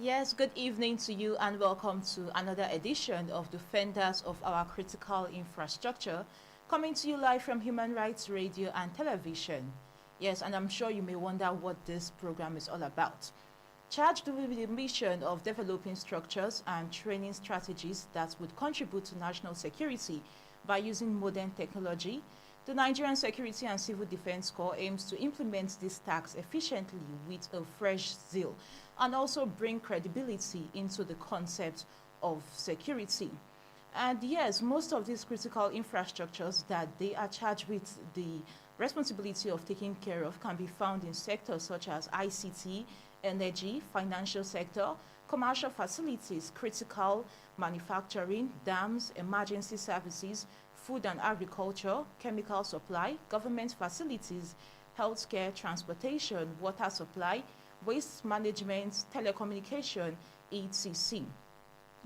Yes, good evening to you and welcome to another edition of Defenders of Our Critical Infrastructure, coming to you live from Human Rights Radio and Television. Yes, and I'm sure you may wonder what this program is all about. Charged with the mission of developing structures and training strategies that would contribute to national security by using modern technology, the Nigerian Security and Civil Defense Corps aims to implement these tasks efficiently with a fresh zeal and also bring credibility into the concept of security. And yes, most of these critical infrastructures that they are charged with the responsibility of taking care of can be found in sectors such as ICT, energy, financial sector, commercial facilities, critical manufacturing, dams, emergency services, food and agriculture, chemical supply, government facilities, healthcare, transportation, water supply, waste management, telecommunication, etc.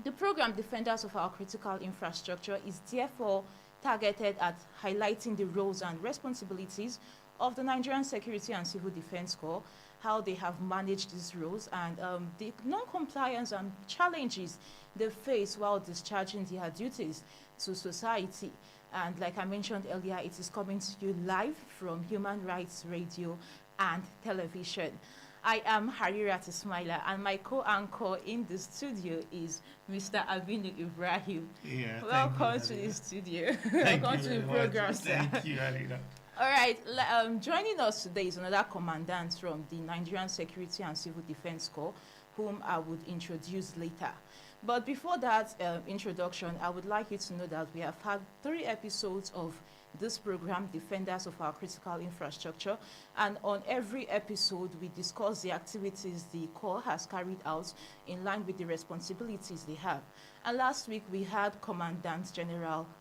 The program Defenders of Our Critical Infrastructure is therefore targeted at highlighting the roles and responsibilities of the Nigerian Security and Civil Defense Corps, how they have managed these roles, and the non-compliance and challenges they face while discharging their duties to society. And like I mentioned earlier, it is coming to you live from Human Rights Radio and Television. I am Harirat Ismaila, and my co-anchor in the studio is Mr. Abinu Ibrahim. Yeah, Welcome to the studio. Thank Welcome you to very the much. program, sir. Thank you, Alina. All right, joining us today is another commandant from the Nigerian Security and Civil Defense Corps, whom I would introduce later. But before that introduction, I would like you to know that we have had 3 episodes of this program, Defenders of Our Critical Infrastructure, and on every episode we discuss the activities the Corps has carried out in line with the responsibilities they have. And last week we had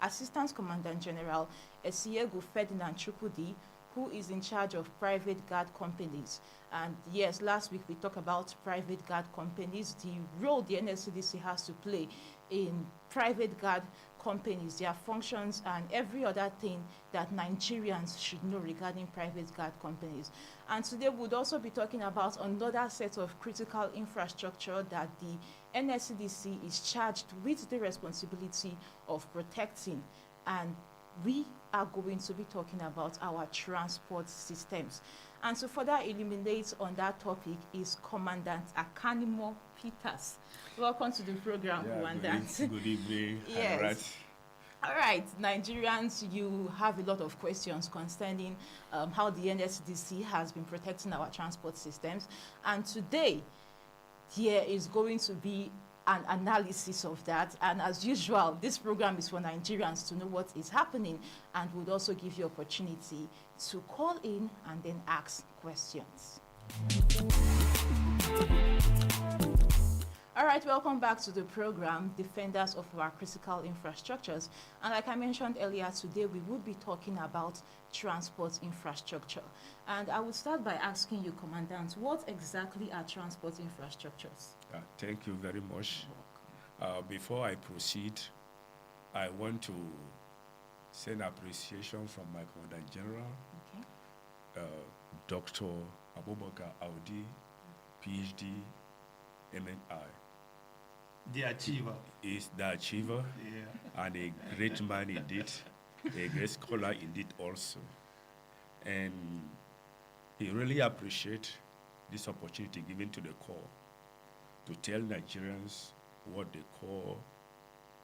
Assistant Commandant General Esiegu Ferdinand Chukwudi, who is in charge of private guard companies. And yes, last week we talked about private guard companies, the role the NSCDC has to play in private guard companies, their functions, and every other thing that Nigerians should know regarding private guard companies. And today we would also be talking about another set of critical infrastructure that the NSCDC is charged with the responsibility of protecting, and we are going to be talking about our transport systems. And to further illuminate on that topic is Commandant Akanimo Peters. Welcome to the program, Commandant. Good evening. Yes. All right, Nigerians, you have a lot of questions concerning how the NSDC has been protecting our transport systems. And today, there is going to be an analysis of that, and as usual this program is for Nigerians to know what is happening, and would also give you opportunity to call in and then ask questions. All right, welcome back to the program, Defenders of Our Critical Infrastructures. And like I mentioned earlier, today we will be talking about transport infrastructure. And I will start by asking you, Commandant, what exactly are transport infrastructures? Thank you very much. Before I proceed, I want to send appreciation from my Commandant General, Dr. Abubakar Audi, PhD, MNI. The achiever. Is the achiever, Yeah. and a great man indeed, a great scholar indeed also. And he really appreciates this opportunity given to the Corps to tell Nigerians what the Corps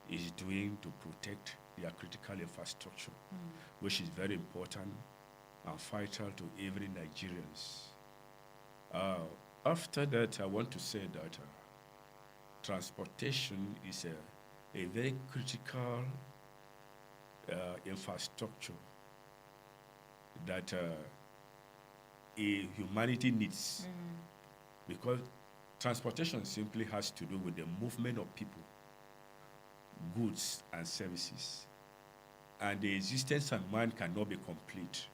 is doing to protect their critical infrastructure, which is very important and vital to every Nigerians. After that, I want to say that transportation is a very critical infrastructure that humanity needs, because transportation simply has to do with the movement of people, goods, and services. And the existence of man cannot be complete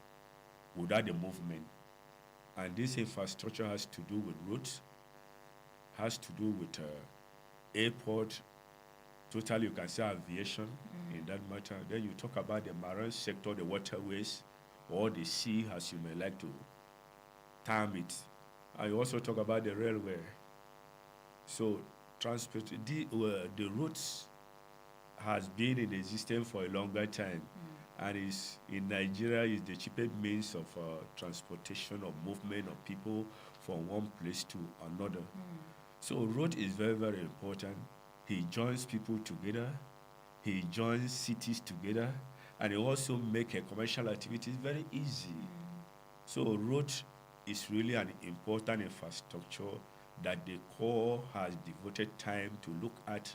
without the movement. And this infrastructure has to do with roads, has to do with airport, totally you can say aviation in that matter. Then you talk about the marine sector, the waterways, or the sea, as you may like to term it. I also talk about the railway. So the roads has been in existence for a longer time, and is in Nigeria is the cheapest means of transportation or movement of people from one place to another. So road is very, very important. He joins people together. He joins cities together, and he also make a commercial activities very easy. So road is really an important infrastructure that the Corps has devoted time to look at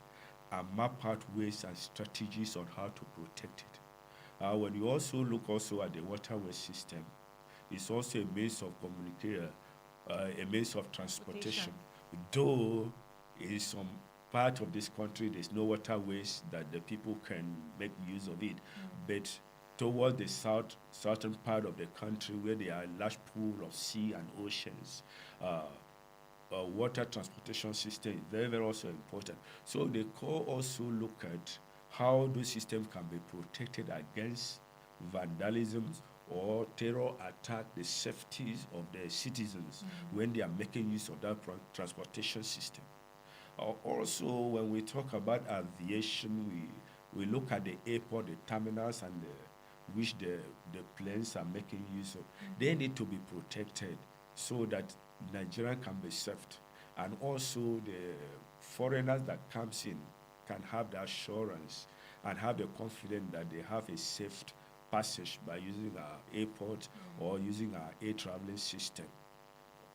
and map out ways and strategies on how to protect it. When you also look also at the waterway system, it's also a means of communication, a means of transportation. Though in some part of this country there's no waterways that the people can make use of it, but toward the southern part of the country where there are large pool of sea and oceans, uh, water transportation system is very, very also important. So the Corps also look at how those systems can be protected against vandalism or terror attack the safeties of the citizens when they are making use of that transportation system. Also, when we talk about aviation, we look at the airport, the terminals, and which the planes are making use of. They need to be protected so that Nigeria can be saved. And also the foreigners that comes in can have the assurance and have the confidence that they have a safe passage by using our airport or using our air traveling system.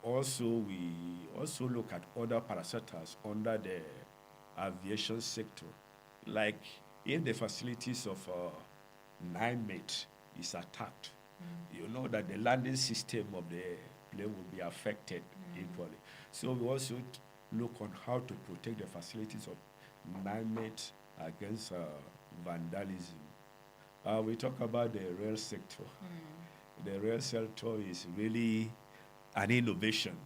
Also, we also look at other parastatals under the aviation sector, like if the facilities of NIMET is attacked, you know that the landing system of the plane will be affected equally. So we also look on how to protect the facilities of NIMET against vandalism. We talk about the rail sector. The rail sector is really an innovation.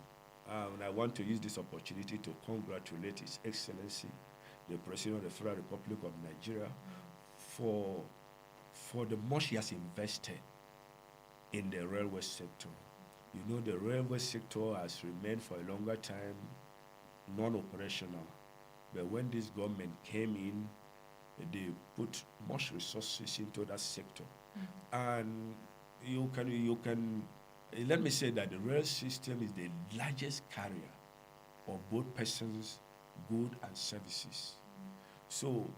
And I want to use this opportunity to congratulate His Excellency, the President of the Federal Republic of Nigeria, for the much he has invested in the railway sector. You know, the railway sector has remained for a longer time non-operational. But when this government came in, they put much resources into that sector. And you can let me say that the rail system is the largest carrier of both persons, goods, and services. So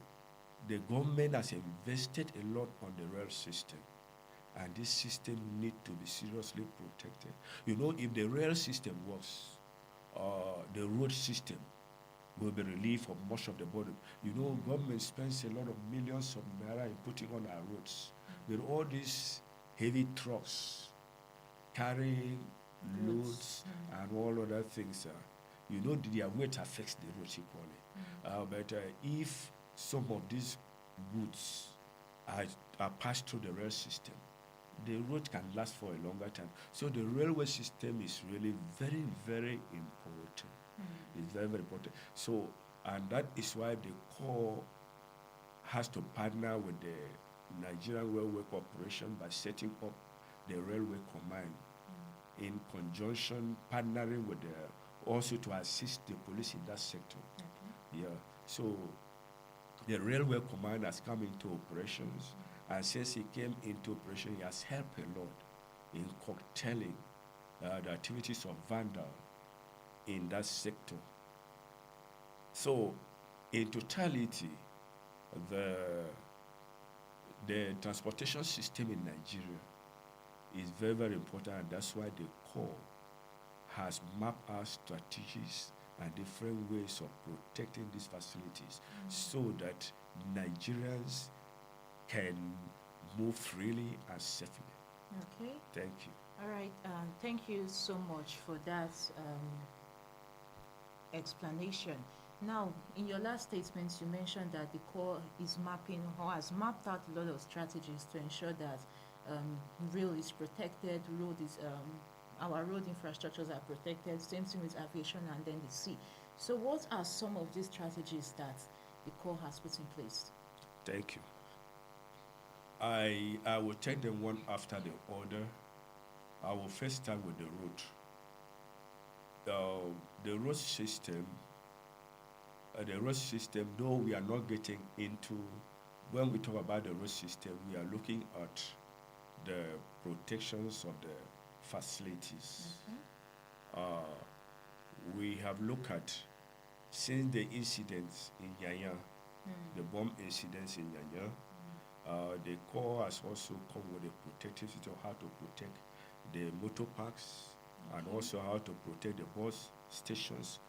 the government has invested a lot on the rail system, and this system need to be seriously protected. You know, if the rail system works, the road system will be relieved of much of the burden. You know, government spends a lot of millions of naira in putting on our roads. With all these heavy trucks carrying loads and all other things, you know, their weight affects the roads equally. But if some of these goods are passed through the rail system, the road can last for a longer time. So the railway system is really very, very important. It's very, very important. So, and that is why the Corps has to partner with the Nigerian Railway Corporation by setting up the Railway Command in conjunction, partnering with also to assist the police in that sector. Yeah. So the Railway Command has come into operations, and since he came into operation, he has helped a lot in curtailing the activities of vandal in that sector. So, in totality, the transportation system in Nigeria is very, very important, and that's why the Corps has mapped out strategies and different ways of protecting these facilities so that Nigerians can move freely and safely. Okay. Thank you. All right. Thank you so much for that explanation. Now, in your last statements, you mentioned that the Corps is mapping or has mapped out a lot of strategies to ensure that rail is protected, our road infrastructures are protected, same thing with aviation and then the sea. So what are some of these strategies that the Corps has put in place? Thank you. I will take them one after the other. I will first start with the road. The road system the road system, though we are not getting into, when we talk about the road system, we are looking at the protections of the facilities. Uh, we have looked at, since the incidents in Yanya, the bomb incidents in Yanya, the Corps has also come with a protective system, how to protect the motor parks and also how to protect the bus stations,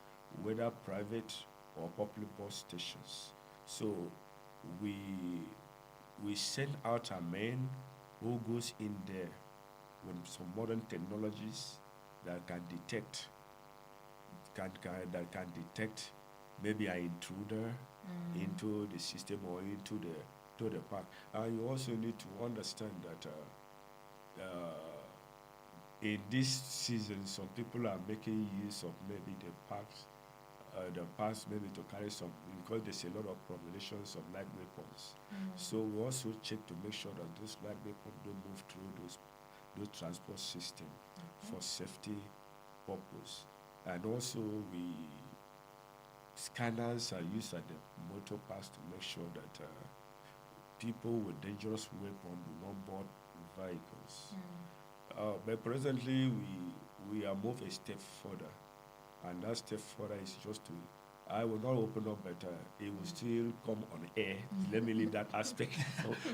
whether private or public bus stations. So we send out a man who goes in there with some modern technologies that can detect that can detect maybe an intruder into the system or into the park. And you also need to understand that in this season, some people are making use of maybe the parks maybe to carry some, because there's a lot of proliferations of light weapons. So we also check to make sure that those light weapons don't move through those transport system for safety purpose. And also scanners are used at the motor parks to make sure that people with dangerous weapons do not board vehicles. But presently we are moved a step further, and that step further is just to, I will not open up, but it will still come on air. Let me leave that aspect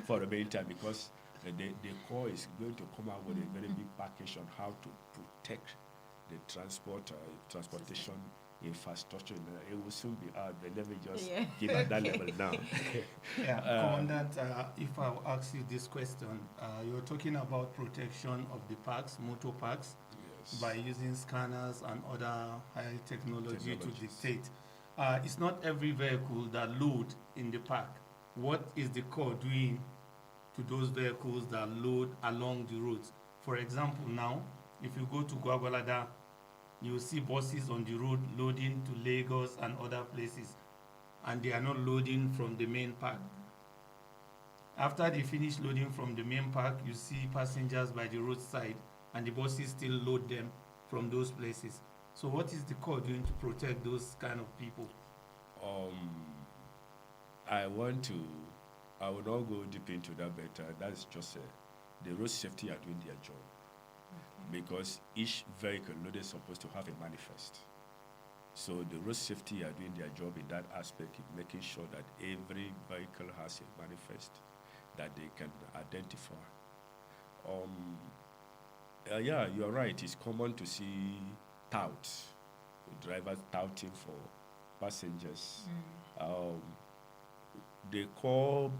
for the meantime, because the Corps is going to come out with a very big package on how to protect the transportation infrastructure. It will soon be out, but let me just give at that level now. Yeah, Commandant, if I will ask you this question, you're talking about protection of the parks, motor parks, Yes. by using scanners and other high technology to Technologies. dictate. It's not every vehicle that load in the park. What is the Corps doing to those vehicles that load along the roads? For example, now, if you go to Gwagwalada, you will see buses on the road loading to Lagos and other places, and they are not loading from the main park. After they finish loading from the main park, you see passengers by the roadside, and the buses still load them from those places. So what is the Corps doing to protect those kind of people? I will not go deep into that, but that's just the road safety are doing their job. Because each vehicle loaded is supposed to have a manifest. So the road safety are doing their job in that aspect, in making sure that every vehicle has a manifest that they can identify. Yeah, you're right. It's common to see touts, drivers touting for passengers. The Corps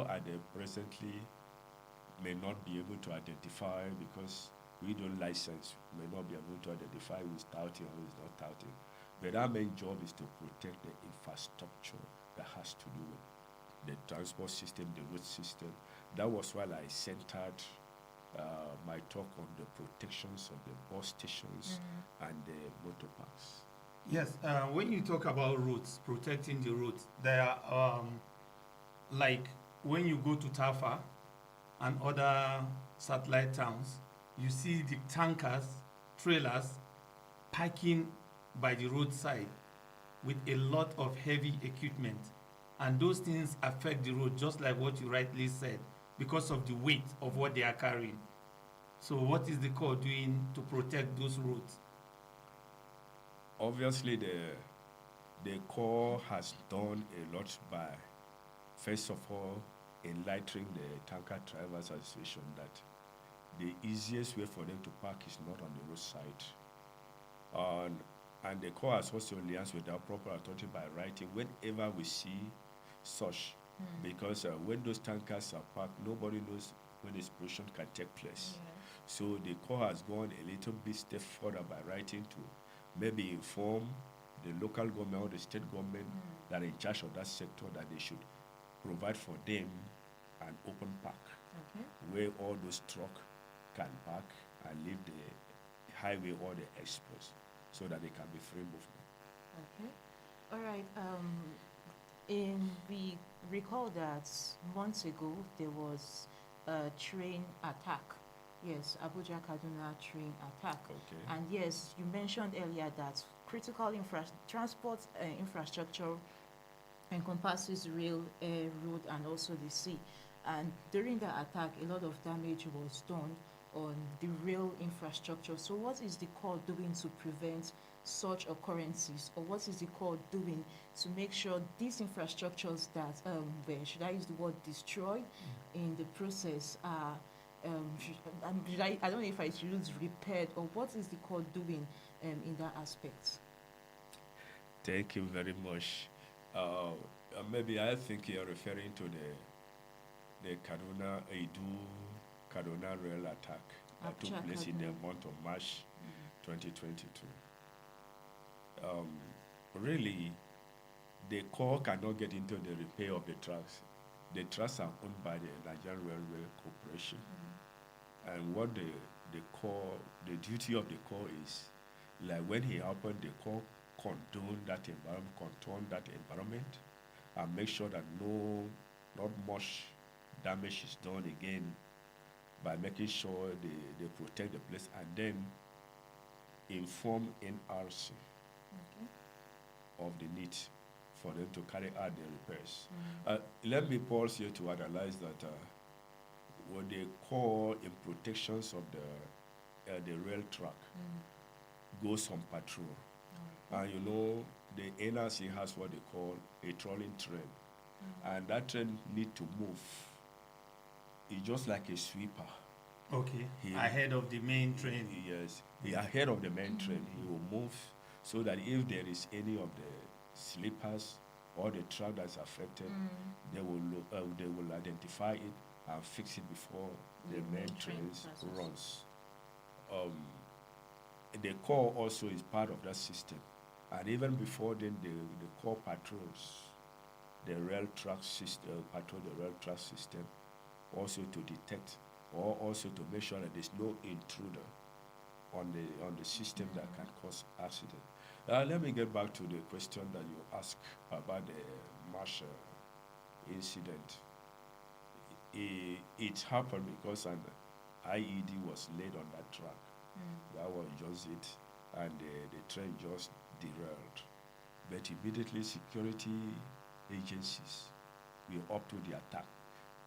at the presently may not be able to identify, because we don't license, may not be able to identify who's touting or who's not touting. But our main job is to protect the infrastructure that has to do with the transport system, the road system. That was why I centered my talk on the protections of the bus stations and the motor parks. Yes, when you talk about roads, protecting the roads, there are, like when you go to Tafa and other satellite towns, you see the tankers, trailers parking by the roadside with a lot of heavy equipment. And those things affect the road, just like what you rightly said, because of the weight of what they are carrying. So what is the Corps doing to protect those roads? Obviously, the Corps has done a lot by, first of all, enlightening the Tanker Drivers Association that the easiest way for them to park is not on the roadside. And the Corps has also liaised with our proper authority by writing whenever we see such, because when those tankers are parked, nobody knows when explosion can take place. So the Corps has gone a little bit step further by writing to maybe inform the local government or the state government that are in charge of that sector that they should provide for them an open park where all those trucks can park and leave the highway or the express so that they can be free movement. Okay. All right. We recall that months ago there was a train attack Yes, Abuja Kaduna train attack. Okay. And yes, you mentioned earlier that critical transport infrastructure encompasses rail, air, road, and also the sea. And during the attack, a lot of damage was done on the rail infrastructure. So, what is the corps doing to prevent such occurrences, or what is the corps doing to make sure these infrastructures that were, should I use the word destroyed in the process, are I don't know if I should use repaired, or what is the corps doing in that aspect? Thank you very much. Maybe I think you're referring to the Kaduna Edu Kaduna rail attack that took Abuja place in the Kaduna. month of March 2022. Really, the corps cannot get into the repair of the tracks. The tracks are owned by the Nigerian Railway Corporation. And what the corps, the duty of the corps is, like when he happened, the corps condone that environment, control that environment, and make sure that not much damage is done again by making sure they protect the place, and then inform NRC Okay. of the need for them to carry out the repairs. Let me pause here to analyze that what they call in protections of the rail track goes on patrol. And you know, the NRC has what they call a trolling train. And that train need to move. It's just like a sweeper. Okay. He- Ahead of the main train. Yes, ahead of the main train, he will move so that if there is any of the sleepers or the track that's affected, they will identify it and fix it before the main trains runs. The core also is part of that system, and even before then, the core patrols the rail track system, patrol the rail track system, also to detect or also to make sure that there's no intruder on the system that can cause accident. Let me get back to the question that you asked about the Marshall incident. It happened because an IED was laid on that track. That was just it, and the train just derailed. But immediately, security agencies will up to the attack.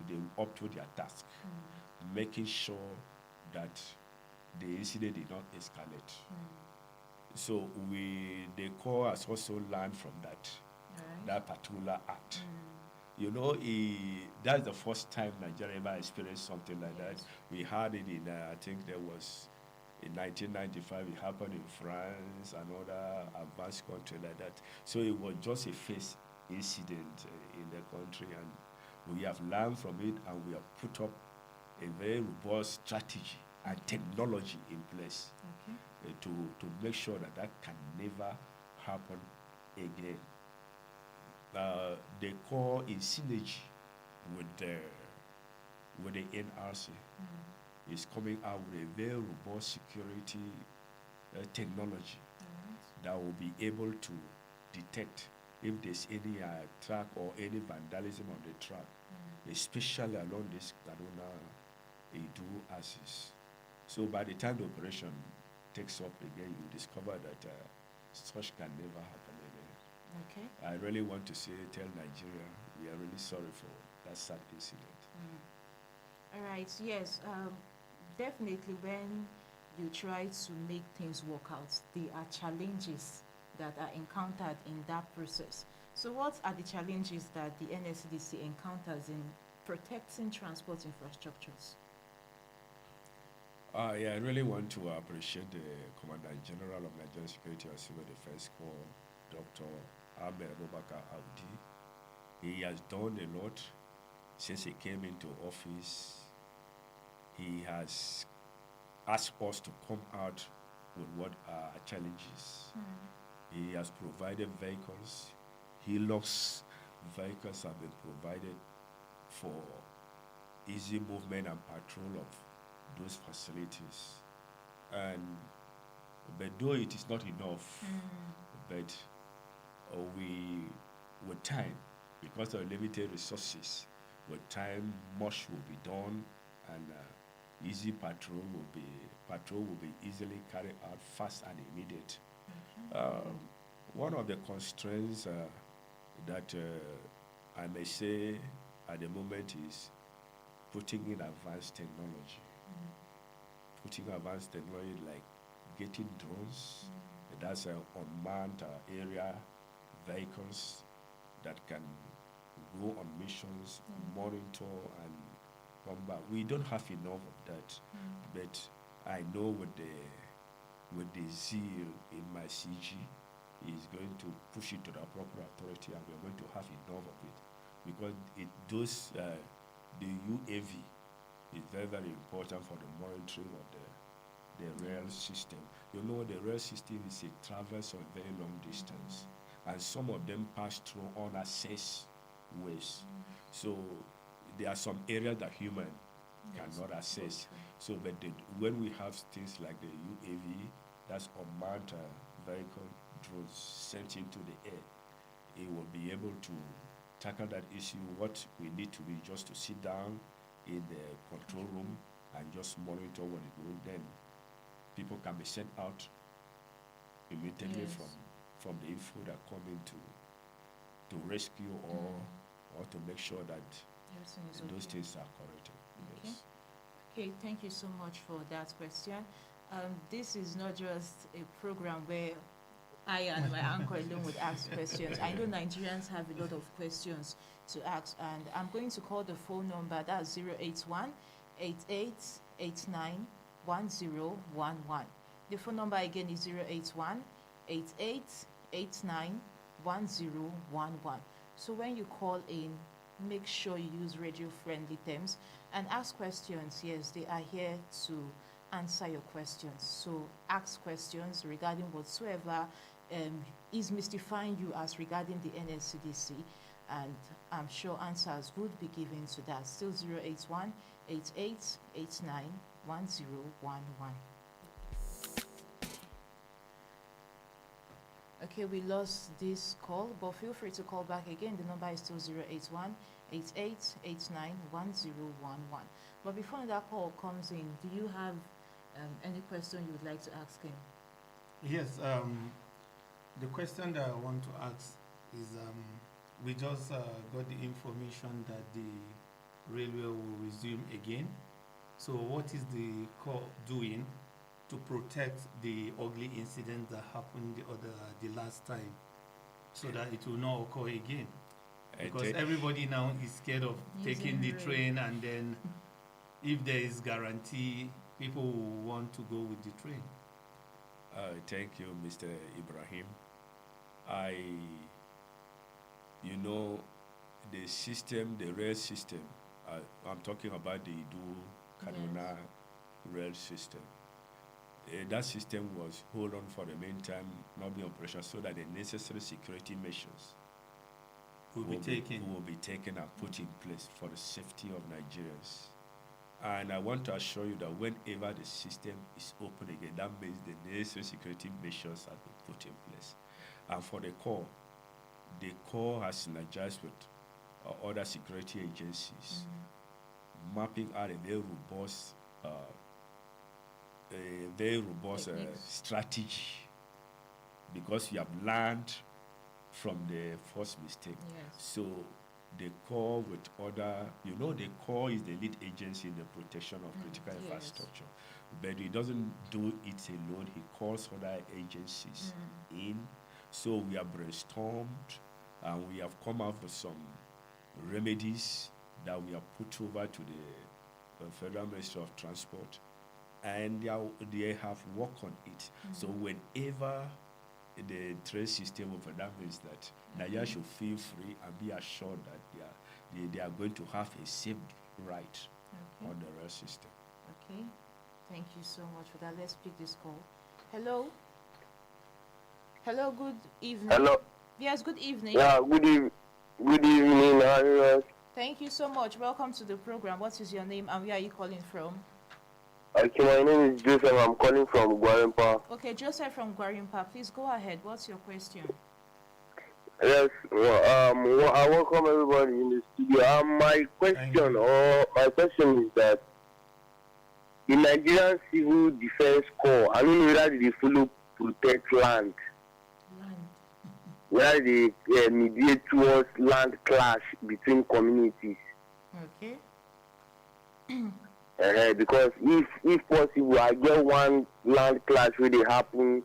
They will up to their task, making sure that the incident did not escalate. So the Corps has also learned from that particular act. You know, that's the first time Nigeria ever experienced something like that. We had it in, I think there was, in 1995, it happened in France, another advanced country like that. So it was just a first incident in the country, and we have learned from it, and we have put up a very robust strategy and technology in place to make sure that can never happen again. The core in synergy with the NRC is coming out with a very robust security technology that will be able to detect if there's any track or any vandalism on the track, especially along this Kaduna Edu axis. So by the time the operation takes up again, you discover that such can never happen again. Okay. I really want to tell Nigeria, we are really sorry for that sad incident. All right. Yes. Definitely, when you try to make things work out, there are challenges that are encountered in that process. So, what are the challenges that the NSCDC encounters in protecting transport infrastructures? Yeah, I really want to appreciate the Commandant General of Nigerian Security and Civil Defense Corps, Dr. Ahmed Abubakar Audi. He has done a lot since he came into office. He has asked us to come out with what are our challenges. He has provided vehicles. Hilux vehicles have been provided for easy movement and patrol of those facilities. But though it is not enough, but with time, because of limited resources, with time, much will be done, and easy patrol will be easily carried out fast and immediate. One of the constraints that I may say at the moment is putting in advanced technology. Putting advanced technology like getting drones, that's unmanned area vehicles that can go on missions, monitor and come back. We don't have enough of that, but I know with the zeal in my CG, is going to push it to the proper authority, and we're going to have enough of it, because the UAV is very, very important for the monitoring of the rail system. You know, the rail system is a traverse of a very long distance, and some of them pass through unaccessed ways. So there are some areas that human cannot access. So, but when we have things like the UAV, that's unmanned vehicle drones sent into the air, it will be able to tackle that issue. What we need to do is just to sit down in the control room and just monitor what is going. Then people can be sent out immediately from the info that come in to rescue or to make sure that those things are corrected. Okay. Yes. Okay, thank you so much for that question. This is not just a program where I and my uncle alone would ask questions. I know Nigerians have a lot of questions to ask, and I'm going to call the phone number. That's 081 8889 1011. The phone number again is 081 8889 1011. So when you call in, make sure you use radio-friendly terms and ask questions. Yes, they are here to answer your questions. So ask questions regarding whatsoever is mystifying you as regarding the NSCDC, and I'm sure answers would be given to that. Still 081 8889 1011. Okay, we lost this call, but feel free to call back again. The number is still 081 8889 1011. But before that call comes in, do you have any question you would like to ask him? Yes, the question that I want to ask is, we just got the information that the railway will resume again. So what is the Corps doing to protect the ugly incident that happened the last time, so that it will not occur again? Because everybody now is scared of taking the train, and then if there is guarantee, people will want to go with the train. Thank you, Mr. Ibrahim. The system, the rail system, I'm talking about the Idu-Kaduna rail system. That system was hold on for the meantime, not be operational, so that the necessary security measures will be taken and put in place for the safety of Nigerians. And I want to assure you that whenever the system is open again, that means the necessary security measures have been put in place. And for the Corps has synergized with other security agencies, mapping out a very robust strategy, because we have learned from the first mistake. Yes. So the Corps with other, the Corps is the lead agency in the protection of critical infrastructure, but he doesn't do it alone. He calls other agencies in. So we have brainstormed, and we have come up with some remedies that we have put over to the Federal Ministry of Transport, and they have worked on it. So whenever the train system over, that means that Nigeria should feel free and be assured that they are going to have a safe ride on the rail system. Okay, thank you so much for that. Let's pick this call. Hello. Hello, good evening. Hello. Yes, good evening. Yeah, good evening. How are you? Thank you so much. Welcome to the program. What is your name and where are you calling from? Okay, my name is Joseph. I'm calling from Gwarimpa. Okay, Joseph from Gwarimpa. Please go ahead. What's your question? Yes, I welcome everybody in the studio. My question is that the Nigerian Civil Defense Corps, I don't know whether they follow protect land, Land. whether they mediate towards land clash between communities. Okay. Because if possible, I get one land clash where they happen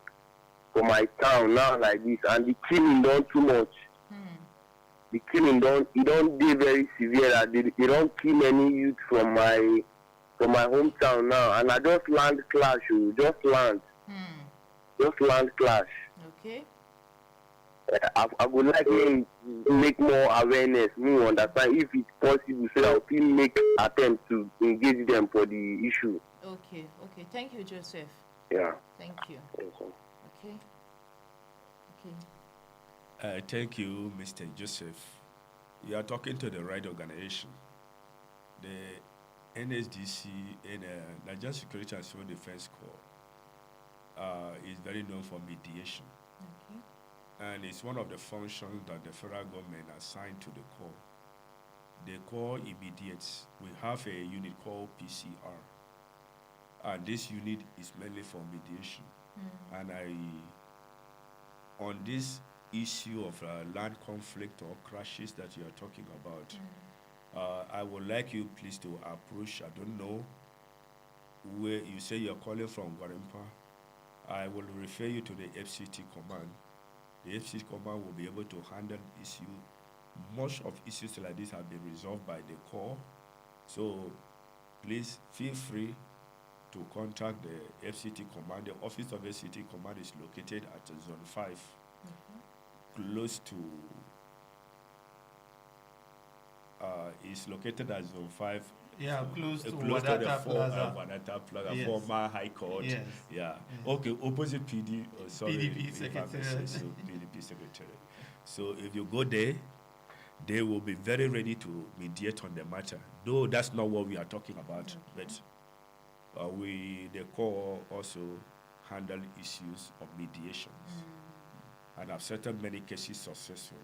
for my town now like this, and the killing done too much. The killing don't be very severe. That they don't kill any youth from my hometown now, and I just land clash, just land clash. Okay. I would like to make more awareness, more understand if it's possible, so that we can make attempt to engage them for the issue. Okay. Thank you, Joseph. Yeah. Thank you. Okay. Thank you, Mr. Joseph. You are talking to the right organization. The NSDC and Nigerian Security and Civil Defense Corps is very known for mediation. Okay. And it's one of the functions that the federal government assigned to the Corps. The Corps immediates. We have a unit called PCR. And this unit is mainly for mediation. And on this issue of land conflict or crashes that you are talking about, I would like you please to approach, I don't know, where you say you're calling from Gwarimpa. I will refer you to the FCT command. The FCT command will be able to handle issue. Most of issues like this have been resolved by the Corps. So please feel free to contact the FCT command. The office of FCT command is located at Zone 5, close to, is located at Zone 5. Yeah, close to the Wadata Plaza. Wadata Plaza, Yes. former High Court. Yes. Yeah. Okay, opposite PD, sorry. PDP if I may secretariat. say so, PDP secretary. So if you go there, they will be very ready to mediate on the matter. Though that's not what we are talking about, but the Corps also handle issues of mediations and have settled many cases successfully.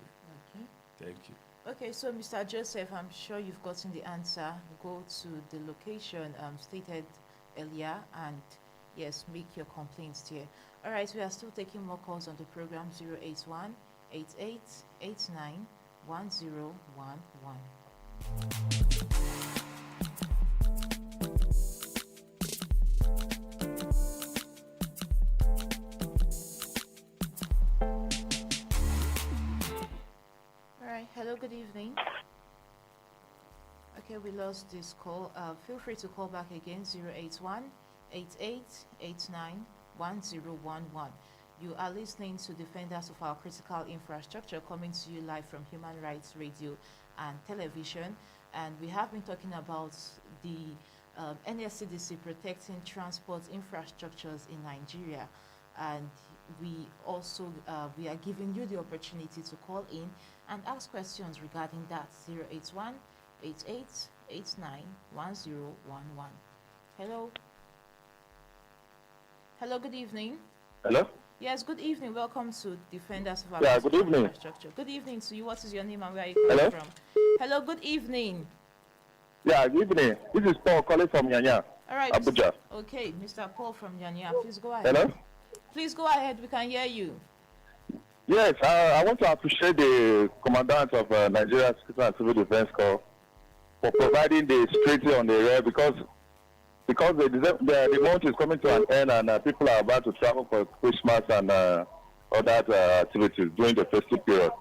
Okay. Thank you. Okay, so Mr. Joseph, I'm sure you've gotten the answer. Go to the location stated earlier and yes, make your complaints there. All right, we are still taking more calls on the program 081 8889 1011. Hello, good evening. Okay, we lost this call. Feel free to call back again, 081 8889 1011. You are listening to Defenders of Our Critical Infrastructure, coming to you live from Human Rights Radio and Television. And we have been talking about the NSCDC protecting transport infrastructures in Nigeria. And we also we are giving you the opportunity to call in and ask questions regarding that. 081 8889 1011. Hello. Hello, good evening. Hello? Yes, good evening. Welcome to Defenders of Our Yeah, good evening. Infrastructure. Good evening to you. What is your name and where are you calling Hello? from? Hello, good evening. Yeah, good evening. This is Paul calling from Nyanya, All right. Abuja. Okay, Mr. Paul from Nyanya, please go ahead. Hello? Please go ahead. We can hear you. Yes, I want to appreciate the Commandant of Nigeria Security and Civil Defense Corps for providing the security on the rail because the month is coming to an end and people are about to travel for Christmas and other activities during the festive period.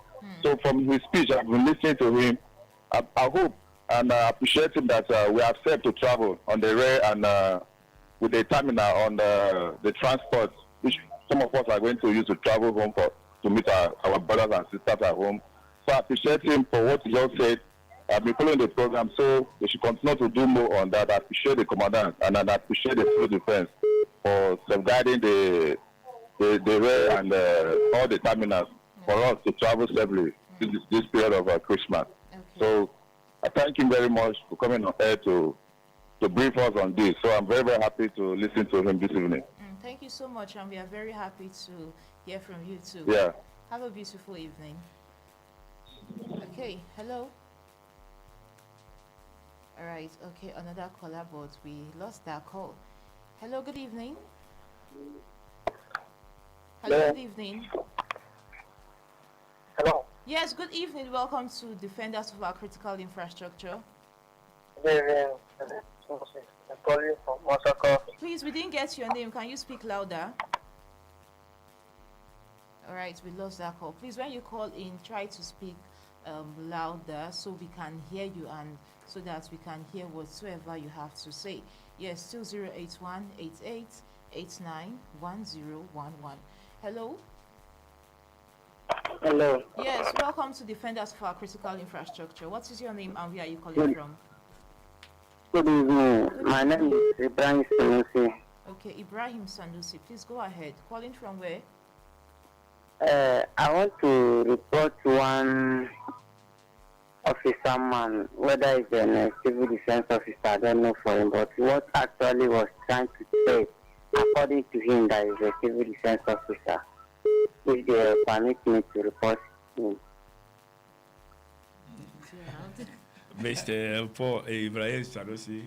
So from his speech, I've been listening to him. I hope and appreciate him that we are safe to travel on the rail and with the terminal on the transport, which some of us are going to use to travel home to meet our brothers and sisters at home. So I appreciate him for what he just said. I've been following the program, so they should continue to do more on that. I appreciate the commandant and I appreciate the civil defense for safeguarding the rail and all the terminals for us to travel safely this period of Christmas. Okay. So I thank him very much for coming on air to brief us on this. So I'm very, very happy to listen to him this evening. Thank you so much, and we are very happy to hear from you too. Yeah. Have a beautiful evening. Okay, hello. All right. Okay, another caller, but we lost that call. Hello, good evening. Hello, Hello. good evening. Hello. Yes, good evening. Welcome to Defenders of our Critical Infrastructure. Good evening. I'm calling from Osaka. Please, we didn't get your name. Can you speak louder? All right, we lost that call. Please, when you call in, try to speak louder so we can hear you and so that we can hear whatsoever you have to say. Yes, still 081 Hello? Hello. Yes, welcome to Defenders for our Critical Infrastructure. What is your name and where are you calling Good, from? good evening. Good My name evening. is Ibrahim Sanusi. Okay, Ibrahim Sanusi, please go ahead. Calling from where? I want to report one officer man, whether it's a civil defense officer, I don't know for him, but what actually was trying to say, according to him, that is a civil defense officer. If they permit me to report him. Mr. Paul Ibrahim Sanusi,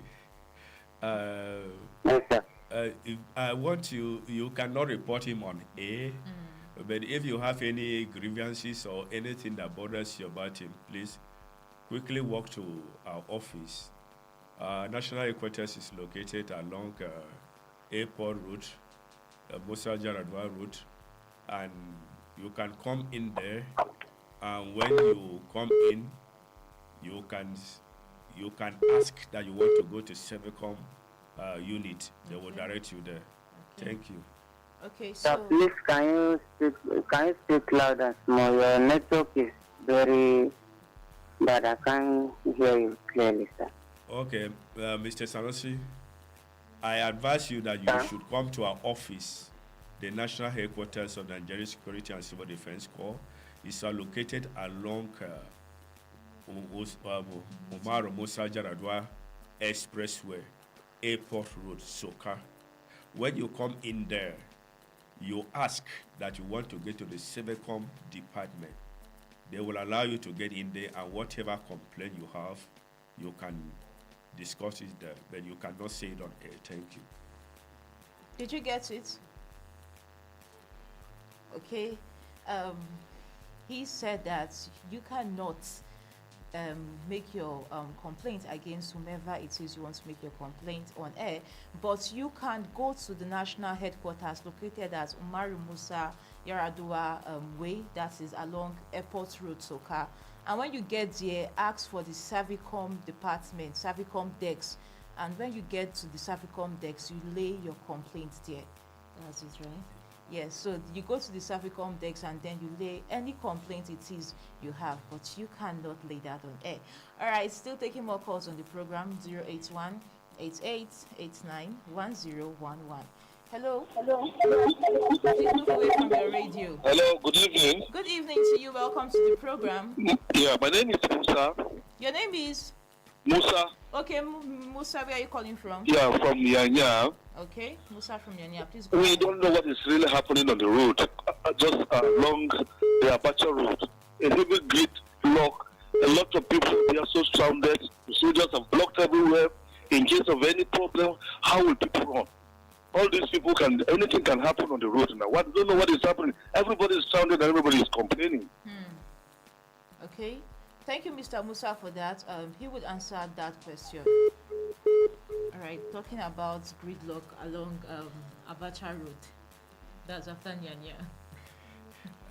uh, Yes, sir. if I want you cannot report him on air, but if you have any grievances or anything that bothers you about him, please quickly walk to our office. National headquarters is located along Airport Route, Musa Jaradwa Route, and you can come in there. And when you come in, you can ask that you want to go to Servicom unit. They will direct you there. Okay. Thank you. Okay, Sir, so please can you speak loud and small? Your network is very bad. I can't hear you clearly, sir. Okay, Mr. Sanusi, I advise you that you Sir? should come to our office. The national headquarters of the Nigerian Security and Civil Defense Corps is located along Umaru Musa Jaradwa Expressway, Airport Road, Soka. When you come in there, you ask that you want to get to the Civilcom department. They will allow you to get in there, and whatever complaint you have, you can discuss it there, but you cannot say it on air. Thank you. did you get it? Okay. Um, he said that you cannot make your complaint against whomever it is you want to make your complaint on air, but you can go to the national headquarters located at Umaru Musa Yaradua Way, that is along Airport Road, Soka. And when you get there, ask for the Servicom department, Servicom desk. And when you get to the Servicom desk, you lay your complaint there. That's it, right? Yes, so you go to the Servicom desk and then you lay any complaint it is you have, but you cannot lay that on air. All right, still taking more calls on the program, 081 Hello? Please move away from your radio. Hello, good evening. Good evening to you. Welcome to the program. Yeah, my name is Musa. Your name is? Musa, Okay, Musa, where are you calling from? yeah, from Yanya. Okay, Musa from Yanya, please go We ahead. don't know what is really happening on the road, just along the Abacha road. A heavy gate block. A lot of people, they are so stranded. The soldiers have blocked everywhere. In case of any problem, how will people run? All these people anything can happen on the road now. Don't know what is happening. Everybody is stranded and everybody is complaining. Okay, thank you, Mr. Musa, for that. He would answer that question. All right, talking about gridlock along Abacha Road. That's after Nyanya.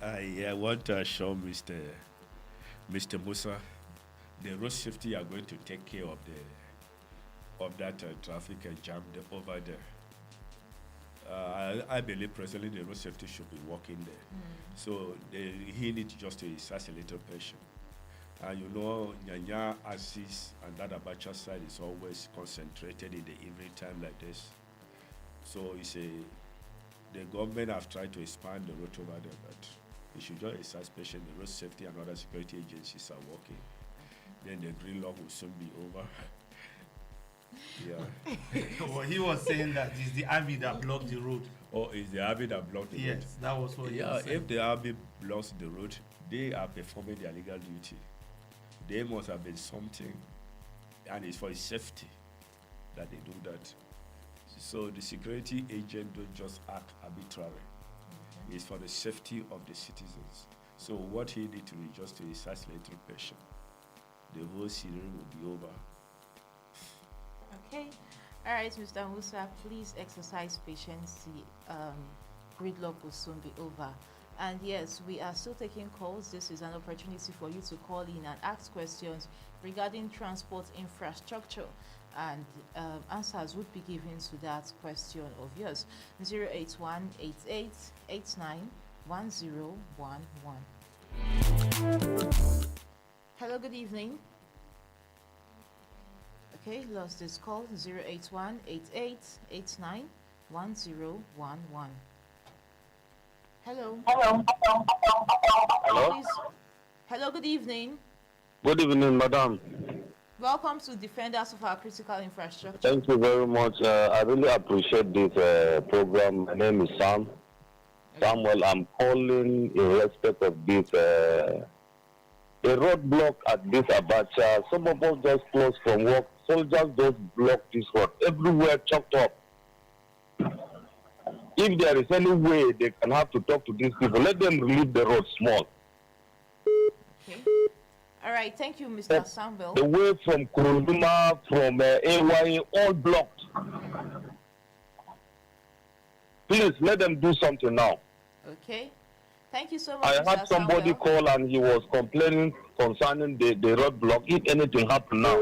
I want to assure Mr. Musa, the road safety are going to take care of that traffic jam over there. I believe presently the road safety should be working there. So he needs just to exercise a little patience. And you know, Nyanya, Aziz, and that Abacha side is always concentrated in the evening time like this. So the government have tried to expand the route over there, but it should just exercise patience. The road safety and other security agencies are working. Then the green law will soon be over. Yeah. Well, he was saying that it's the army that blocked the road. Or is the army that blocked the road? Yes, that was what he Yeah, was saying. if the army blocks the road, they are performing their legal duty. There must have been something and it's for safety that they do that. So the security agent don't just act arbitrarily. It's for the safety of the citizens. So what he need to do is just to assassinate the patient. The whole scenario will be over. Okay. All right, Mr. Musa, please exercise patience. The gridlock will soon be over. And yes, we are still taking calls. This is an opportunity for you to call in and ask questions regarding transport infrastructure. And answers would be given to that question of yours. 081 Hello, good evening. Okay, lost this call. 081 Hello. Hello. Please. Hello, good evening. Good evening, madam. Welcome to Defenders of Our Critical Infrastructure. Thank you very much. I really appreciate this program. My name is Sam. Samuel, I'm calling in respect of this a roadblock at this Abacha. Some of us just close from work. Soldiers just block this road. Everywhere chopped up. If there is any way they can have to talk to these people, let them relieve the road small. Okay. All right. Thank you, Mr. Samuel. The way from Kurunduma, from AY, all blocked. Please let them do something now. Okay. Thank you so much, I Mr. had somebody Samuel. call and he was complaining concerning the roadblock. If anything happen now,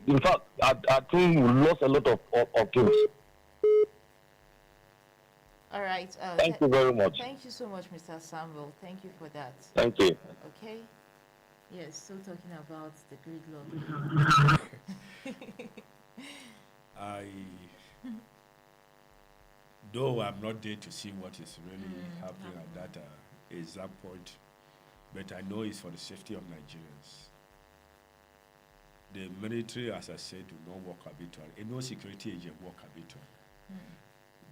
in fact, I think we lost a lot of things. All right. Thank you very much. Thank you so much, Mr. Samuel. Thank you for that. Thank you. Okay. Yes, still talking about the gridlock. Though I'm not there to see what is really happening at that exact point, but I know it's for the safety of Nigerians. The military, as I said, do not work arbitrarily. No security agent work arbitrarily.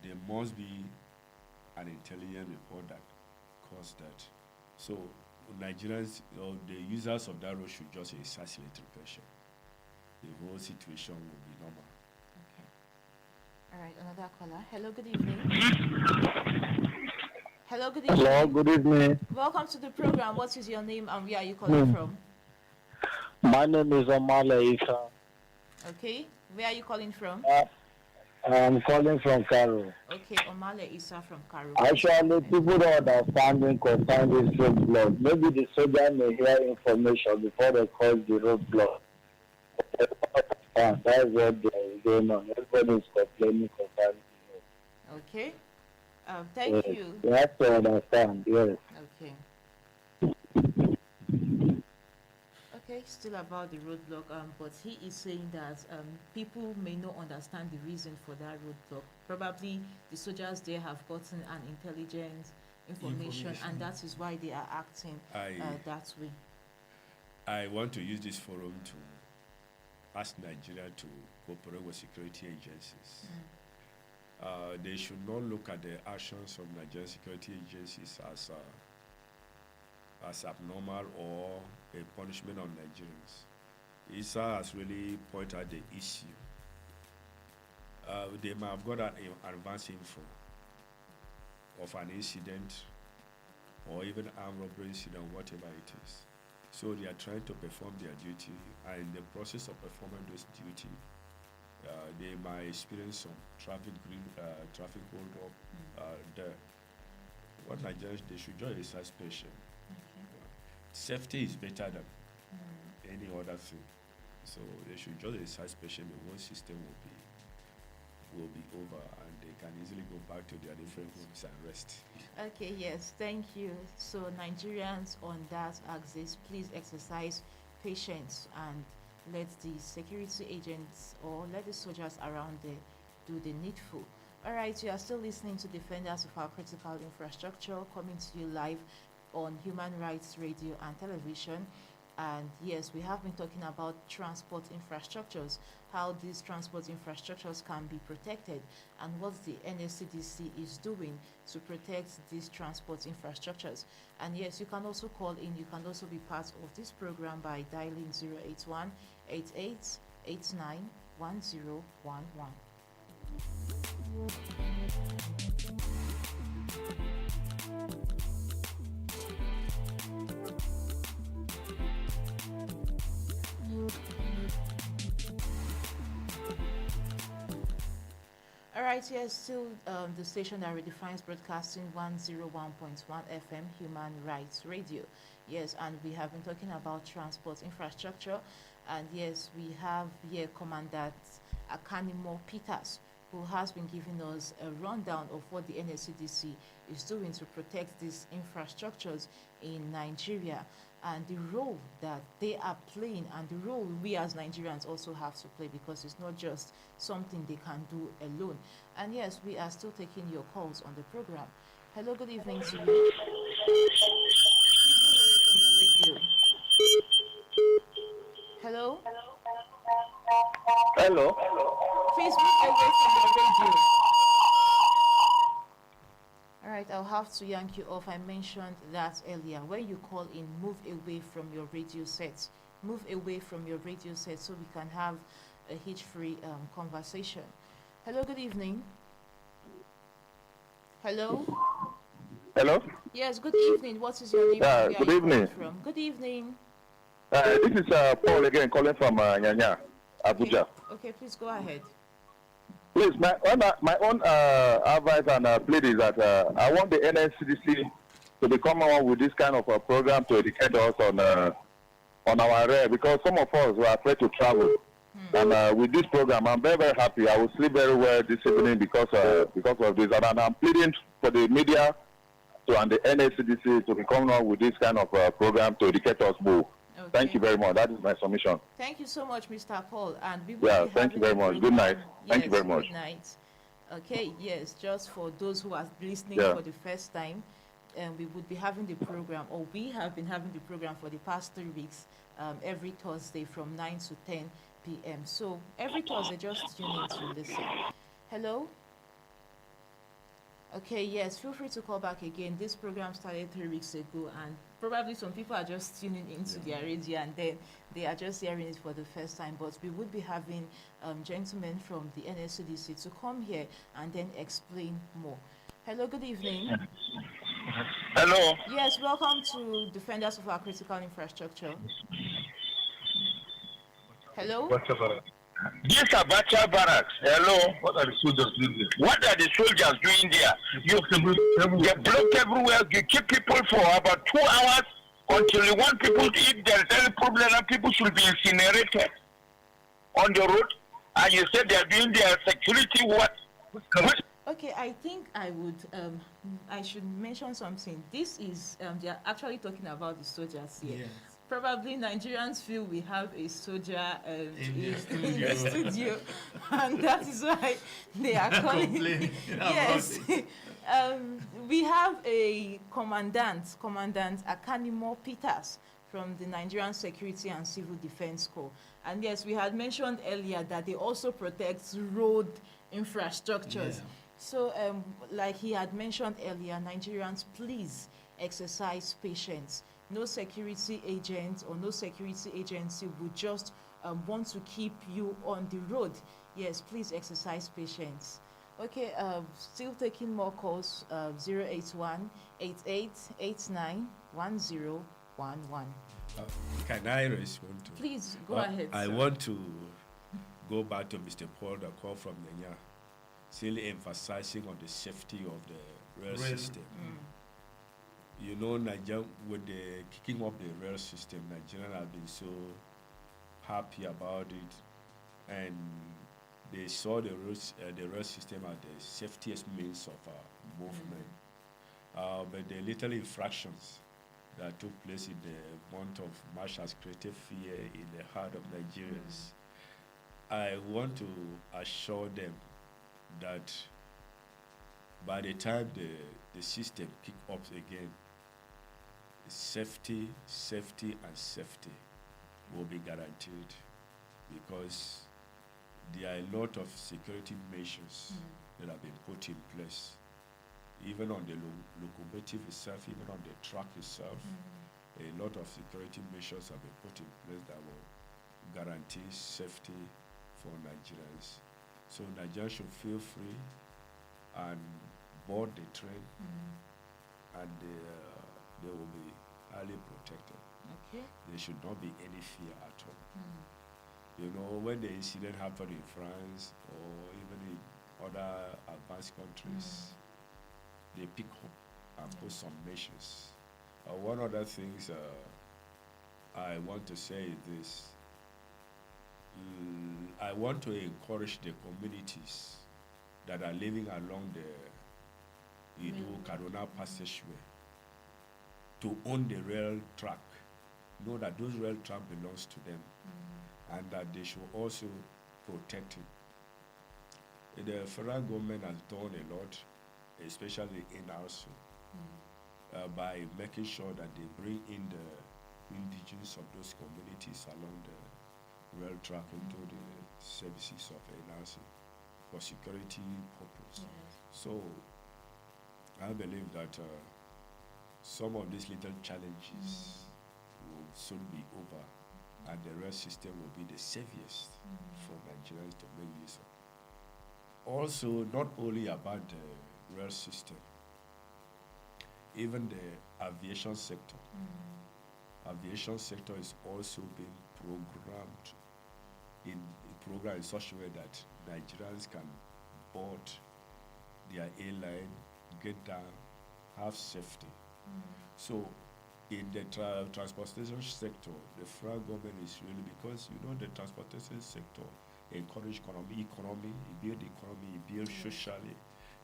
There must be an intelligent report that caused that. So Nigerians or the users of that road should just assassinate the patient. The whole situation will be normal. Okay. All right, another caller. Hello, good evening. Hello, good evening. Hello, good evening. Welcome to the program. What is your name and where are you calling from? My name is Omale Isa. Okay. Where are you calling from? I'm calling from Cairo. Okay, Omale Isa from Cairo. Actually, people don't understand concerning this roadblock. Maybe the soldier may hear information before they cause the roadblock. That's what is going on. Everybody is complaining concerning it. Okay. Thank Yes. you. You have to understand, yes. Okay. Okay, still about the roadblock, but he is saying that people may not understand the reason for that roadblock. Probably the soldiers there have gotten an intelligence information, and that is why they are acting that way. I want to use this forum to ask Nigeria to cooperate with security agencies. They should not look at the actions of Nigerian security agencies as abnormal or a punishment on Nigerians. ISA has really pointed out the issue. They might have got an advance info of an incident or even armed robbery incident, whatever it is. So they are trying to perform their duty, and in the process of performing this duty, they might experience some traffic hold up there. What Nigerians, they should just exercise patience. Safety is better than any other thing. So they should just exercise patience. The whole system will be over, and they can easily go back to their different homes and rest. Okay, yes, thank you. So Nigerians on that axis, please exercise patience and let the security agents or let the soldiers around there do the needful. All right, you are still listening to Defenders of Our Critical Infrastructure, coming to you live on Human Rights Radio and Television. And yes, we have been talking about transport infrastructures, how these transport infrastructures can be protected, and what the NSCDC is doing to protect these transport infrastructures. And yes, you can also call in, you can also be part of this program by dialing 081 88 1011. All right, yes, still the station that redefines broadcasting 101.1 FM Human Rights Radio. Yes, and we have been talking about transport infrastructure. And yes, we have here Commandant Akanimo Peters, who has been giving us a rundown of what the NSCDC is doing to protect these infrastructures in Nigeria and the role that they are playing and the role we as Nigerians also have to play, because it's not just something they can do alone. And yes, we are still taking your calls on the program. Hello, good evening to you. Please move away from your radio. Hello? Hello. Please move away from your radio. All right, I'll have to yank you off. I mentioned that earlier. When you call in, move away from your radio set. Move away from your radio set so we can have a hitch-free conversation. Hello, good evening. Hello? Hello. Yes, good evening. What is your name? And where Good are you evening. calling from? Good evening. This is Paul again, calling from Nyanya, Abuja. Okay, please go ahead. Please, my own advice and plea is that I want the NSCDC to become on with this kind of a program to educate us on our rare, because some of us were afraid to travel. And with this program, I'm very, very happy. I will sleep very well this evening because of this. And I'm pleading for the media and the NSCDC to become on with this kind of program to educate us more. Okay. Thank you very much. That is my submission. Thank you so much, Mr. Paul. And we will Yeah, be thank you very having much. Good night. Thank you Yes, very much. Good night. Okay, yes, just for those who are listening Yeah. for the first time, we would be having the program, or we have been having the program for the past 3 weeks, every Thursday from 9 to 10 p.m. So every Thursday, just tune in to listen. Hello? Okay, yes, feel free to call back again. This program started 3 weeks ago, and probably some people are just tuning into their radio and then they are just hearing it for the first time. But we would be having gentlemen from the NSCDC to come here and then explain more. Hello, good evening. Hello. Yes, welcome to Defenders of our Critical Infrastructure. Hello? This Abacha barracks. Hello. What are the soldiers doing? What are the soldiers doing there? They block everywhere. You keep people for about 2 hours until you want people to eat. There's any problem and people should be incinerated on the road. And you said they are doing their security what? Okay, I think I should mention something. This is, they are actually talking about the soldiers here. Yes. Probably Nigerians feel we have a soldier In in the studio, and that is why they are calling. Complaining Yes, about it. we have a Commandant Akanimo Peters from the Nigerian Security and Civil Defense Corps. And yes, we had mentioned earlier that they also protect road infrastructures. Yeah. So, like he had mentioned earlier, Nigerians, please exercise patience. No security agent or no security agency would just want to keep you on the road. Yes, please exercise patience. Okay, still taking more calls, 081 8889 1011. Can I respond to? Please go ahead. I sir. want to go back to Mr. Paul, the call from Nanya, still emphasizing on the safety of the rail system. You know, Nigeria, with the kicking off the rail system, Nigerians have been so happy about it, and they saw the rail system as the safetiest means of movement. But the little infractions that took place in the month of March has created fear in the heart of Nigerians. I want to assure them that by the time the system kick up again, safety and safety will be guaranteed, because there are a lot of security measures that have been put in place, even on the locomotive itself, even on the track itself. A lot of security measures have been put in place that will guarantees safety for Nigerians. So Nigerians should feel free and board the train, and they will be highly protected. Okay. There should not be any fear at all. You know, when the incident happened in France or even in other advanced countries, they pick up and put some measures. One other things I want to say is this. I want to encourage the communities that are living along the Kaduna passageway to own the rail track. Know that those rail track belongs to them, and that they should also protect it. The federal government has done a lot, especially in also, by making sure that they bring in the indigenous of those communities along the rail track into the services of NRC for security purpose. Yes. So I believe that some of these little challenges will soon be over, and the rail system will be the safest for Nigerians to make use of. Also, not only about the rail system, even the aviation sector. Aviation sector is also being programmed in such a way that Nigerians can board their airline, get down, have safety. So in the transportation sector, the federal government is really, because you know the transportation sector encourage economy, it build economy, it build socially,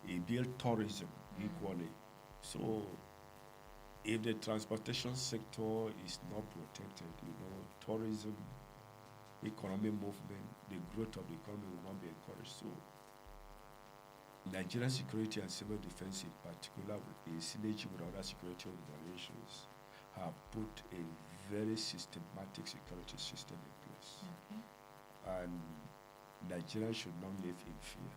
it build tourism equally. So if the transportation sector is not protected, you know, tourism, economic movement, the growth of the economy will not be encouraged. So Nigerian security and civil defense in particular, in synergy with other security organizations, have put a very systematic security system in place. And Nigerians should not live in fear.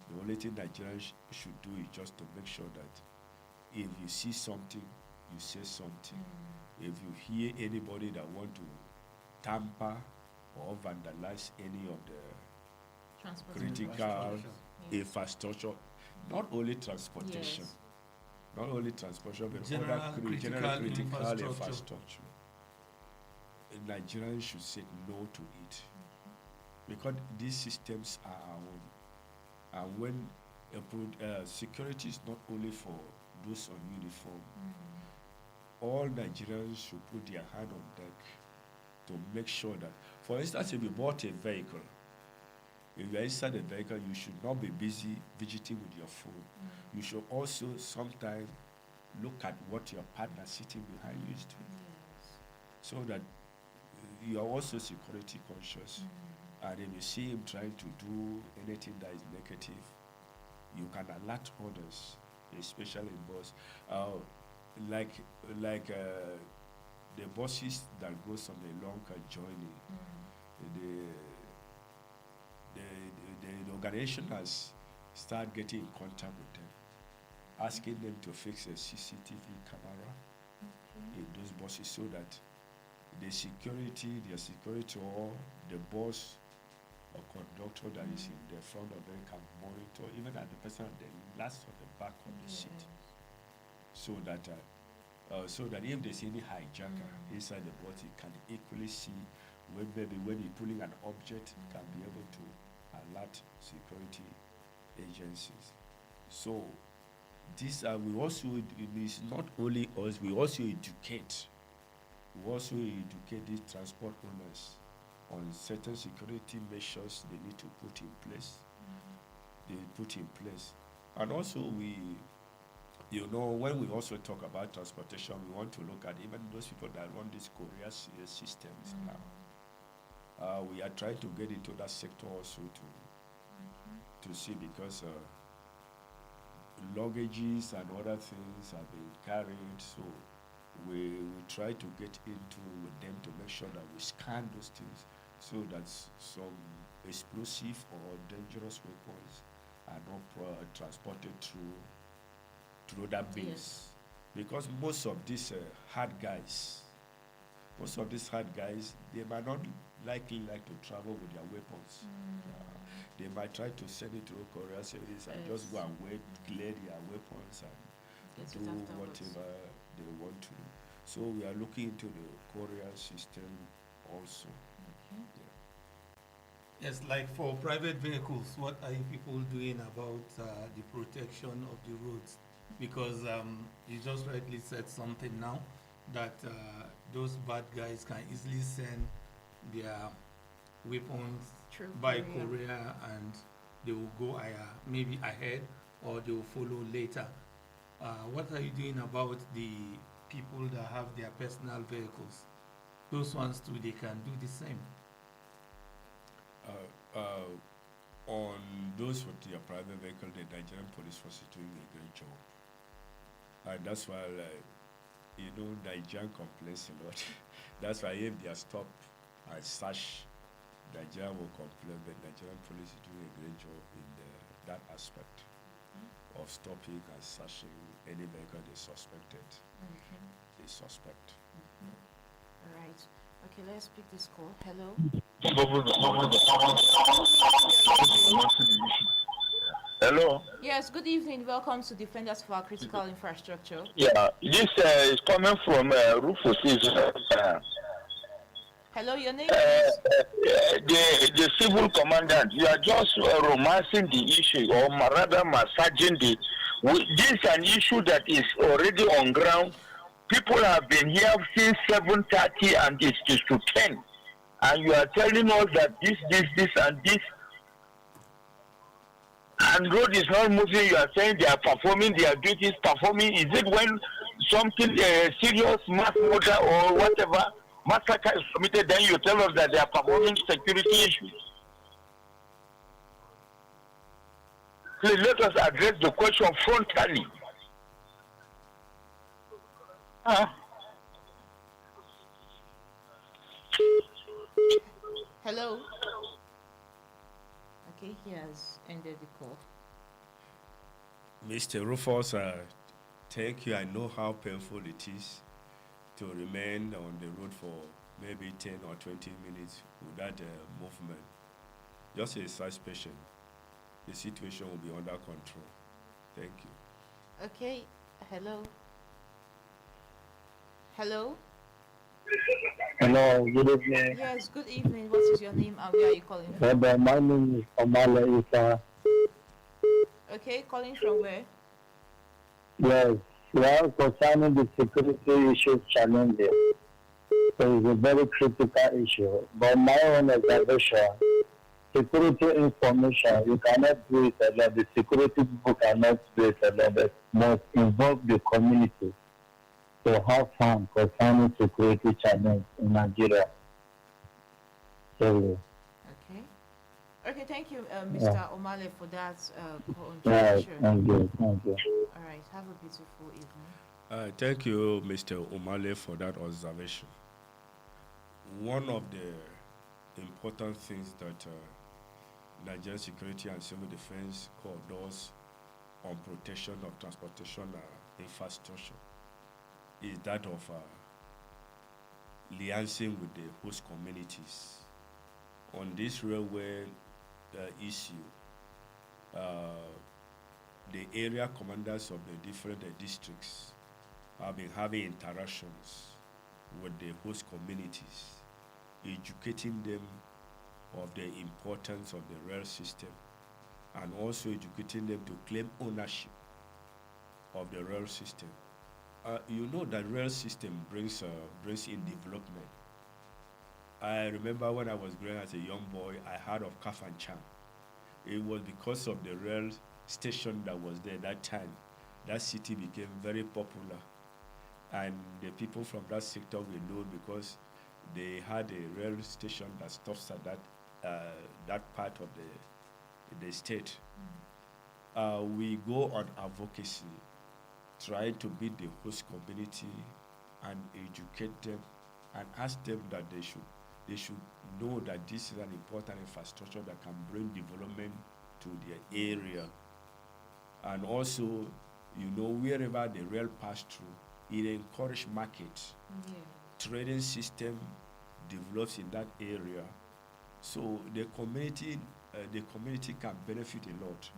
The only thing Nigerians should do is just to make sure that if you see something, you say something. If you hear anybody that want to tamper or vandalize any of the critical infrastructure, not only transportation, not only transportation, but General other critical critical infrastructure. infrastructure. Nigerians should say no to it, because these systems are our own. And when security is not only for those on uniform, all Nigerians should put their hand on deck to make sure that, for instance, if you bought a vehicle, if you are inside a vehicle, you should not be busy fidgeting with your phone. You should also sometimes look at what your partner sitting behind you is doing, so that you are also security conscious. And if you see him trying to do anything that is negative, you can alert others, especially boss. Like the buses that goes on a long journey, the organization has started getting in contact with them, asking them to fix a CCTV camera in those buses, so that their security or the bus or conductor that is in the front of them can monitor, even at the person at the last on the back of the seat, so that if there's any hijacker inside the bus, he can equally see when he's pulling an object, he can be able to alert security agencies. So this we also, it is not only us, we also educate. We also educate these transport owners on certain security measures they need to put in place. And also when we also talk about transportation, we want to look at even those people that run these courier systems now. We are trying to get into that sector also to see, because luggages and other things have been carried, so we try to get into with them to make sure that we scan those things, so that some explosive or dangerous weapons are not transported through that means. Because most of these hard guys, they might not likely like to travel with their weapons. They might try to send it to courier service and just go and wait, clear their weapons and Get do it afterwards. whatever they want to do. So we are looking into the courier system also. Yes, like for private vehicles, what are you people doing about the protection of the roads? Because you just rightly said something now that those bad guys can easily send their weapons True. by Korea. courier and they will go maybe ahead or they will follow later. What are you doing about the people that have their personal vehicles? Those ones too, they can do the same. On those with their private vehicle, the Nigerian police force is doing a great job. And that's why, Nigerian complains a lot. That's why if they are stopped and search, Nigerian will complain, but Nigerian police is doing a great job in that aspect of stopping and searching any vehicle they suspected. They suspect. All right. Okay, let's pick this call. Hello. Hello. Yes, good evening. Welcome to Defenders for Our Critical Infrastructure. Yeah, this is coming from Rufus. Hello, your name is? The civil commandant. You are just romancing the issue, or rather massaging the. This is an issue that is already on ground. People have been here since 7:30 and it's just to 10. And you are telling us that this, and this, and road is not moving. You are saying they are performing their duties. Performing, is it when something serious mass murder or whatever massacre is committed, then you tell us that they are performing security issues? Please let us address the question frontally. Hello. Okay, he has ended the call. Mr. Rufus, thank you. I know how painful it is to remain on the road for maybe 10 or 20 minutes without movement. Just a such patient. The situation will be under control. Thank you. Okay, hello. Hello. Hello, good evening. Yes, good evening. What is your name and where are you calling from? My name is Omale Isa. Okay, calling from where? Yes, well, concerning the security issues challenges, so it's a very critical issue. But my own observation, security information, you cannot do it alone. The security people cannot do it alone, but must involve the community to have fun concerning security challenge in Nigeria. So, Okay. Okay, thank you, Mr. Omale, for that yeah, contribution. thank you. All right, have a beautiful evening. Thank you, Mr. Omale, for that observation. One of the important things that Nigerian Security and Civil Defense Corps does on protection of transportation infrastructure is that of liaising with the host communities. On this railway issue, the area commanders of the different districts have been having interactions with the host communities, educating them of the importance of the rail system and also educating them to claim ownership of the rail system. You know that rail system brings in development. I remember when I was growing as a young boy, I heard of Kafanchan. It was because of the rail station that was there that time. That city became very popular. And the people from that sector were known because they had a rail station that stops at that part of the state. We go on advocacy, trying to build the host community and educate them and ask them that they should know that this is an important infrastructure that can bring development to their area. And also, wherever the rail pass through, it encourages market, trading system, develops in that area, so the community can benefit a lot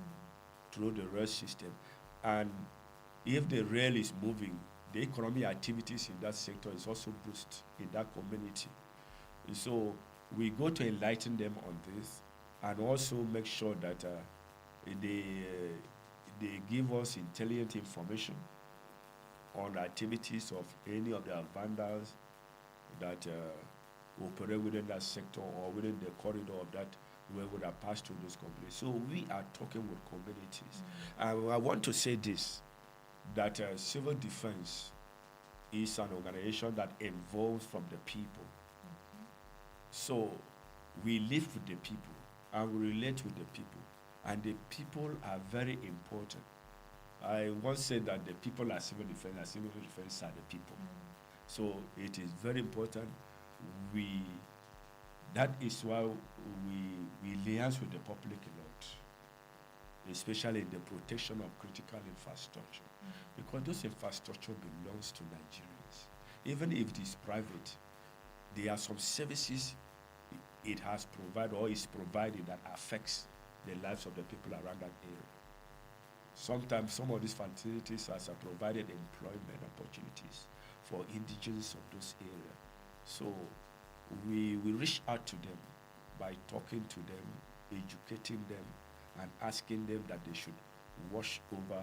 through the rail system. And if the rail is moving, the economic activities in that sector is also boost in that community. So we go to enlighten them on this, and also make sure that they they give us intelligent information on activities of any of the vendors that operate within that sector or within the corridor of that railway that pass through those communities. So we are talking with communities. And I want to say this, that civil defense is an organization that involves from the people. So we live with the people and we relate with the people. And the people are very important. I once said that the people are civil defense and civil defense are the people. So it is very important. We that is why we liaise with the public a lot, especially in the protection of critical infrastructure, because those infrastructure belongs to Nigerians. Even if it is private, there are some services it has provided or is provided that affects the lives of the people around that area. Sometimes some of these facilities has provided employment opportunities for indigenous of those areas. So we reach out to them by talking to them, educating them, and asking them that they should watch over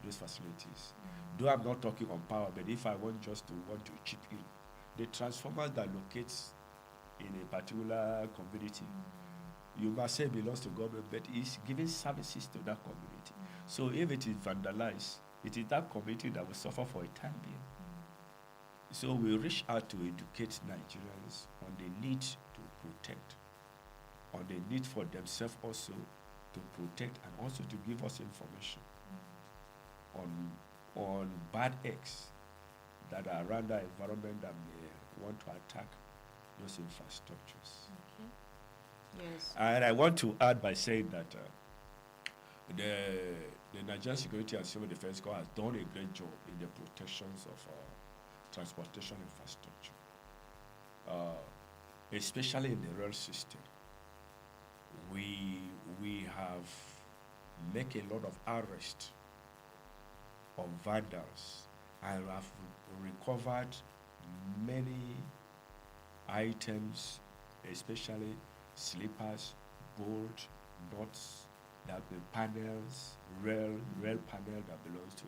those facilities. Though I'm not talking on power, but if I want to chip in, the transformers that locates in a particular community, you must say belongs to government, but it's giving services to that community. So if it is vandalized, it is that community that will suffer for a time being. So we reach out to educate Nigerians on the need to protect, on the need for themselves also to protect, and also to give us information on bad eggs that are around the environment that may want to attack those infrastructures. Yes. And I want to add by saying that the Nigerian Security and Civil Defense Corps has done a great job in the protections of transportation infrastructure, especially in the rail system. We have make a lot of arrests of vandals and have recovered many items, especially slippers, bolt, nuts, that the panels, rail panel that belongs to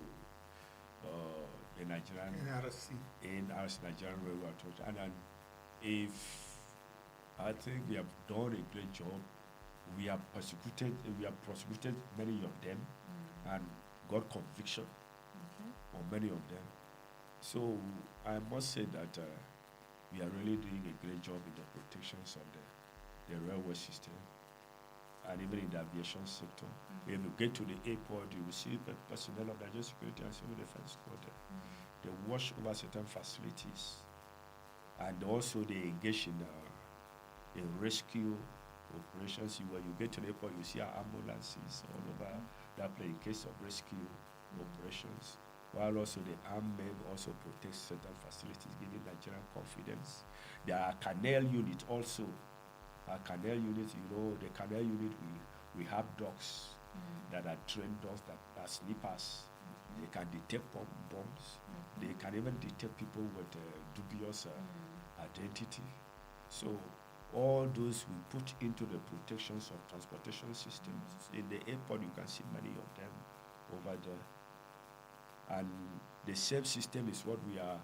the Nigerian NRC Nigerian Railway Authority. And then if I think we have done a great job, we have prosecuted many of them and got conviction on many of them. So I must say that we are really doing a great job in the protections of the railway system and even in the aviation sector. If you get to the airport, you will see the personnel of Nigerian Security and Civil Defense Corps there. They watch over certain facilities, and also they engage in rescue operations. When you get to the airport, you see our ambulances all over that place in case of rescue operations. While also the armed men also protect certain facilities, giving Nigerian confidence. There are canal unit also. Our canal unit, the canal unit, we have dogs that are trained dogs that are snippers. They can detect bombs. They can even detect people with dubious identity. So all those we put into the protections of transportation systems. In the airport, you can see many of them over there. And the same system is what we are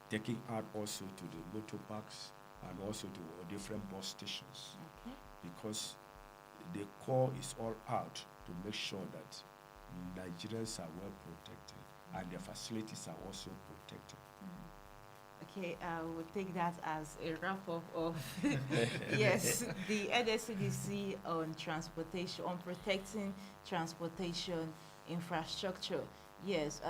taking out also to the motor parks and also to different bus stations. Because the core is all out to make sure that Nigerians are well protected and their facilities are also protected. Okay, I will take that as a wrap-up of yes, the NSCDC on transportation, on protecting transportation infrastructure. Yes,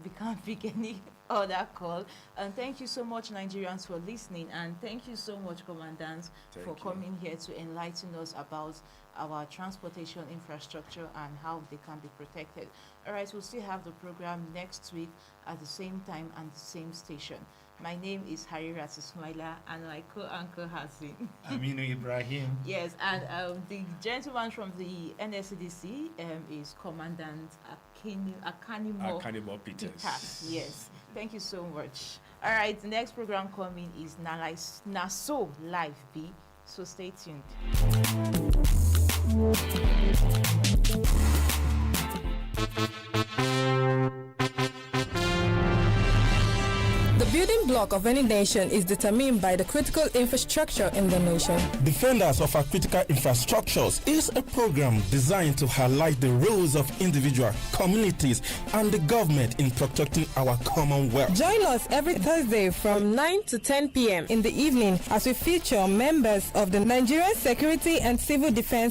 we can't pick any other call. And thank you so much, Nigerians, for listening. And thank you so much, Commandants, for coming here to enlighten us about our transportation infrastructure and how they can be protected. All right, we'll still have the program next week at the same time and the same station. My name is Harirat Ismaila, and my co-anchor has been Aminu Ibrahim. Yes, and the gentleman from the NSCDC is Commandant Akanimo Peters. Yes, thank you so much. All right, the next program coming is Naso Live B, so stay tuned. The building block of any nation is determined by the critical infrastructure in the nation. Defenders of our critical infrastructures is a program designed to highlight the roles of individual communities and the government in protecting our commonwealth. Join us every Thursday from 9 to 10 p.m. in the evening as we feature members of the Nigerian Security and Civil Defense